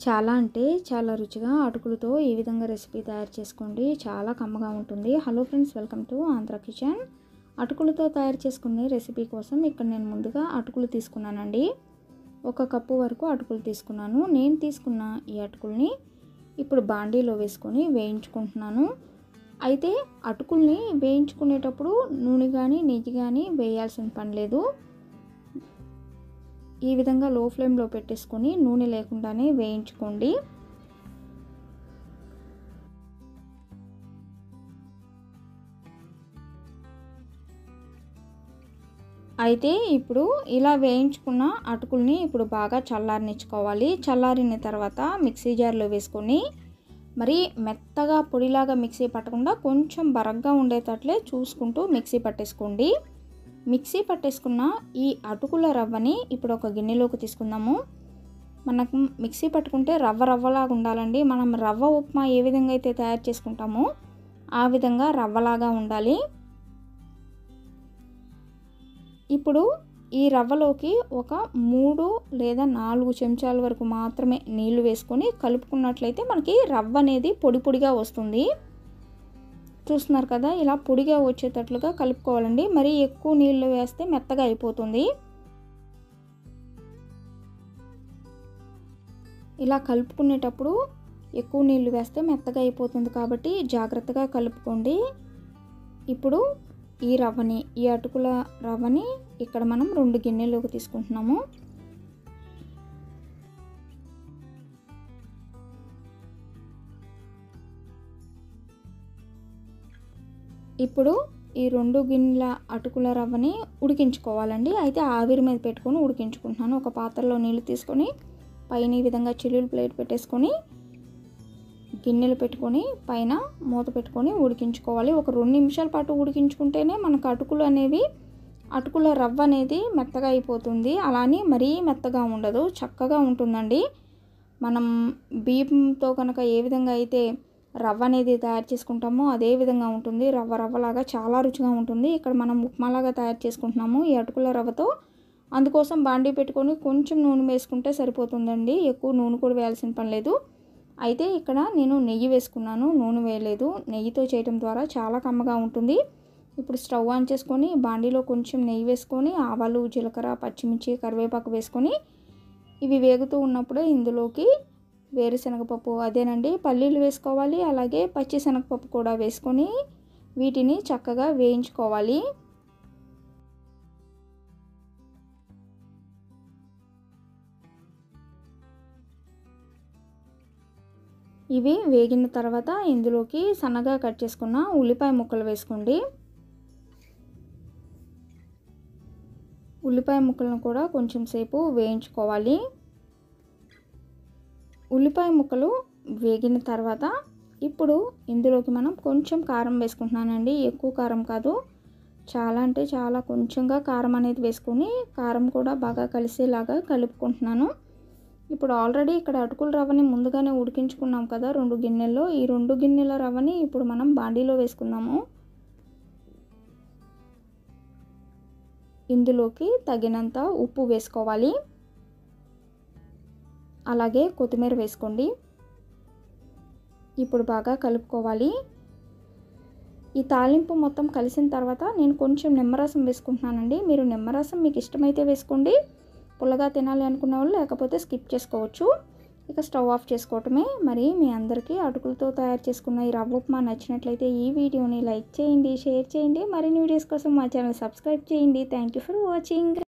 చాలా అంటే చాలా రుచిగా అటుకులతో ఈ విధంగా రెసిపీ తయారు చేసుకోండి. చాలా కమ్మగా ఉంటుంది. Hello friends, welcome to Andhra kitchen. అటుకులతో తయారు చేసుకునే రెసిపీ కోసం ఇక్కడ నేను ముందుగా అటుకులు తీసుకున్నానండి. 1 కప్పు వరకు అటుకులు తీసుకున్నాను. నేను తీసుకున్న ఈ అటుకుల్ని ఇప్పుడు బాండీలో వేసుకొని వేయించుకుంటున్నాను. అయితే అటుకుల్ని వేయించుకునేటప్పుడు నూనె కానీ నెయ్యి కానీ వేయాల్సిన పని లేదు. ఈ విధంగా లో ఫ్లేమ్లో పెట్టేసుకొని నూనె లేకుండానే వేయించుకోండి. అయితే ఇప్పుడు ఇలా వేయించుకున్న అటుకుల్ని ఇప్పుడు బాగా చల్లారనిచ్చుకోవాలి. చల్లారిన తర్వాత మిక్సీ జార్లో వేసుకొని మరి మెత్తగా పొడిలాగా మిక్సీ పట్టకుండా కొంచెం బరగ్గా ఉండేటట్లే చూసుకుంటూ మిక్సీ పట్టేసుకోండి. మిక్సీ పట్టేసుకున్న ఈ అటుకుల రవ్వని ఇప్పుడు ఒక గిన్నెలోకి తీసుకుందాము. మనకు మిక్సీ పట్టుకుంటే రవ్వలాగా ఉండాలండి. మనం రవ్వ ఉప్మా ఏ విధంగా అయితే తయారు చేసుకుంటామో ఆ విధంగా రవ్వలాగా ఉండాలి. ఇప్పుడు ఈ రవ్వలోకి ఒక 3 లేదా 4 చెంచాల వరకు మాత్రమే నీళ్లు వేసుకొని కలుపుకున్నట్లయితే మనకి రవ్వ అనేది పొడి పొడిగా వస్తుంది. చూస్తున్నారు కదా, ఇలా పొడిగా వచ్చేటట్లుగా కలుపుకోవాలండి. మరి ఎక్కువ నీళ్ళు వేస్తే మెత్తగా అయిపోతుంది. ఇలా కలుపుకునేటప్పుడు ఎక్కువ నీళ్ళు వేస్తే మెత్తగా అయిపోతుంది కాబట్టి జాగ్రత్తగా కలుపుకోండి. ఇప్పుడు ఈ అటుకుల రవ్వని ఇక్కడ మనం 2 గిన్నెల్లోకి తీసుకుంటున్నాము. ఇప్పుడు ఈ 2 గిన్నెల అటుకుల రవ్వని ఉడికించుకోవాలండి. అయితే ఆవిరి మీద పెట్టుకొని ఉడికించుకుంటున్నాను. ఒక పాత్రలో నీళ్ళు తీసుకొని పైన ఈ విధంగా చిల్లులు ప్లేట్ పెట్టేసుకొని గిన్నెలు పెట్టుకొని పైన మూత పెట్టుకొని ఉడికించుకోవాలి. ఒక 2 నిమిషాల పాటు ఉడికించుకుంటేనే మనకు అటుకుల రవ్వ అనేది మెత్తగా అయిపోతుంది. అలానే మరీ మెత్తగా ఉండదు, చక్కగా ఉంటుందండి. మనం బియ్యంతో కనుక ఏ విధంగా అయితే రవ్వ అనేది తయారు చేసుకుంటామో అదే విధంగా ఉంటుంది. రవ్వలాగా చాలా రుచిగా ఉంటుంది. ఇక్కడ మనం ఉప్మాలాగా తయారు చేసుకుంటున్నాము ఈ అటుకుల రవ్వతో. అందుకోసం బాండీ పెట్టుకొని కొంచెం నూనె వేసుకుంటే సరిపోతుందండి. ఎక్కువ నూనె కూడా వేయాల్సిన పని లేదు. అయితే ఇక్కడ నేను నెయ్యి వేసుకున్నాను, నూనె వేయలేదు. నెయ్యితో చేయడం ద్వారా చాలా కమ్మగా ఉంటుంది. ఇప్పుడు స్టవ్ ఆన్ చేసుకొని బాండీలో కొంచెం నెయ్యి వేసుకొని ఆవాలు, జీలకర్ర, పచ్చిమిర్చి, కరివేపాకు వేసుకొని ఇవి వేగుతూ ఉన్నప్పుడే ఇందులోకి వేరుశనగపప్పు, అదేనండి పల్లీలు వేసుకోవాలి. అలాగే పచ్చిశనగపప్పు కూడా వేసుకొని వీటిని చక్కగా వేయించుకోవాలి. ఇవి వేగిన తర్వాత ఇందులోకి సన్నగా కట్ చేసుకున్న ఉల్లిపాయ ముక్కలు వేసుకోండి. ఉల్లిపాయ ముక్కలను కూడా కొంచెం సేపు వేయించుకోవాలి. ఉల్లిపాయ ముక్కలు వేగిన తర్వాత ఇప్పుడు ఇందులోకి మనం కొంచెం కారం వేసుకుంటున్నానండి. ఎక్కువ కారం కాదు, చాలా అంటే చాలా కొంచెంగా కారం అనేది వేసుకొని కారం కూడా బాగా కలిసేలాగా కలుపుకుంటున్నాను. ఇప్పుడు ఆల్రెడీ ఇక్కడ అటుకుల రవ్వని ముందుగానే ఉడికించుకున్నాం కదా 2 గిన్నెల్లో. ఈ 2 గిన్నెల రవ్వని ఇప్పుడు మనం బాండీలో వేసుకుందాము. ఇందులోకి తగినంత ఉప్పు వేసుకోవాలి. అలాగే కొత్తిమీర వేసుకోండి. ఇప్పుడు బాగా కలుపుకోవాలి. ఈ తాలింపు మొత్తం కలిసిన తర్వాత నేను కొంచెం నిమ్మరసం వేసుకుంటున్నానండి. మీరు నిమ్మరసం మీకు ఇష్టమైతే వేసుకోండి. పుల్లగా తినాలి అనుకున్న వాళ్ళు లేకపోతే స్కిప్ చేసుకోవచ్చు. ఇక స్టవ్ ఆఫ్ చేసుకోవటమే. మరి మీ అందరికీ అటుకులతో తయారు చేసుకున్న ఈ రవ్వ ఉప్మా నచ్చినట్లయితే ఈ వీడియోని లైక్ చేయండి, షేర్ చేయండి. మరిన్ని వీడియోస్ కోసం మా ఛానల్ సబ్స్క్రైబ్ చేయండి. Thank you for watching.